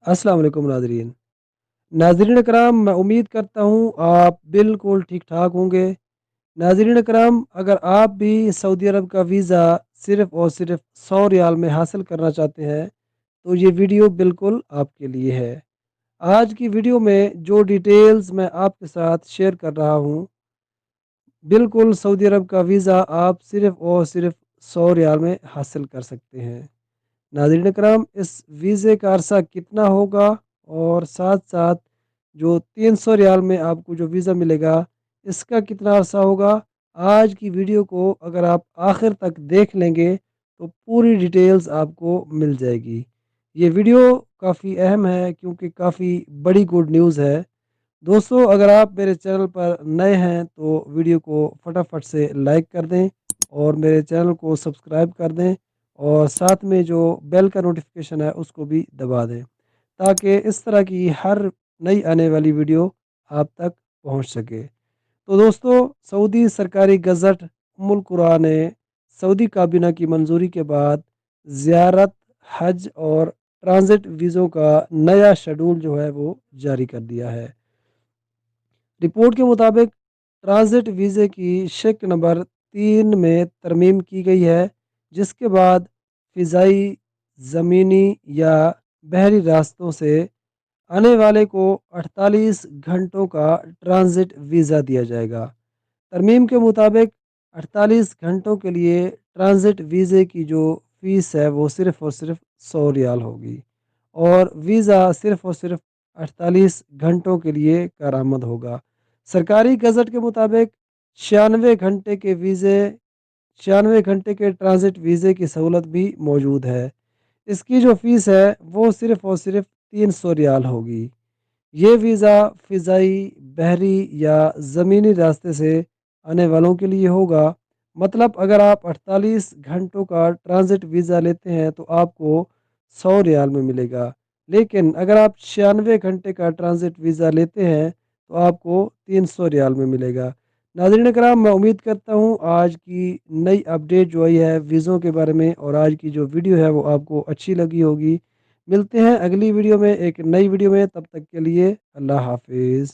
अस्सलाम वालेकुम नाजरीन। नाजरीन कराम, मैं उम्मीद करता हूँ आप बिल्कुल ठीक ठाक होंगे। नाजरीन कराम, अगर आप भी सऊदी अरब का वीज़ा सिर्फ़ और सिर्फ 100 रियाल में हासिल करना चाहते हैं तो ये वीडियो बिल्कुल आपके लिए है। आज की वीडियो में जो डिटेल्स मैं आपके साथ शेयर कर रहा हूँ, बिल्कुल सऊदी अरब का वीज़ा आप सिर्फ़ और सिर्फ 100 रियाल में हासिल कर सकते हैं। नाज़रीन कराम, इस वीज़े का अरसा कितना होगा और साथ साथ जो 300 रियाल में आपको जो वीज़ा मिलेगा इसका कितना अरसा होगा, आज की वीडियो को अगर आप आखिर तक देख लेंगे तो पूरी डिटेल्स आपको मिल जाएगी। ये वीडियो काफ़ी अहम है क्योंकि काफ़ी बड़ी गुड न्यूज़ है। दोस्तों, अगर आप मेरे चैनल पर नए हैं तो वीडियो को फटाफट से लाइक कर दें और मेरे चैनल को सब्सक्राइब कर दें और साथ में जो बेल का नोटिफिकेशन है उसको भी दबा दें ताकि इस तरह की हर नई आने वाली वीडियो आप तक पहुंच सके। तो दोस्तों, सऊदी सरकारी गज़ट उम्मुल कुरा ने सऊदी काबीना की मंजूरी के बाद ज़ियारत, हज और ट्रांज़िट वीज़ों का नया शेड्यूल जो है वो जारी कर दिया है। रिपोर्ट के मुताबिक ट्रांजिट वीज़े की शिक नंबर 3 में तरमीम की गई है, जिसके बाद फ़िज़ाई, ज़मीनी या बहरी रास्तों से आने वाले को 48 घंटों का ट्रांजिट वीज़ा दिया जाएगा। तरमीम के मुताबिक 48 घंटों के लिए ट्रांजिट वीज़े की जो फ़ीस है वो सिर्फ़ और सिर्फ 100 रियाल होगी और वीज़ा सिर्फ़ और सिर्फ 48 घंटों के लिए कारामद होगा। सरकारी गज़ट के मुताबिक 96 घंटे के वीज़े 96 घंटे के ट्रांजिट वीज़े की सहूलत भी मौजूद है। इसकी जो फ़ीस है वो सिर्फ़ और सिर्फ 300 रियाल होगी। ये वीज़ा फ़िज़ाई, बहरी या ज़मीनी रास्ते से आने वालों के लिए होगा। मतलब अगर आप 48 घंटों का ट्रांज़िट वीज़ा लेते हैं तो आपको 100 रियाल में मिलेगा। लेकिन अगर आप 96 घंटे का ट्रांज़िट वीज़ा लेते हैं तो आपको 300 रियाल में मिलेगा। नाज़रीन कराम, मैं उम्मीद करता हूँ आज की नई अपडेट जो आई है वीज़ों के बारे में और आज की जो वीडियो है वो आपको अच्छी लगी होगी। मिलते हैं अगली वीडियो में, एक नई वीडियो में, तब तक के लिए अल्लाह हाफिज़।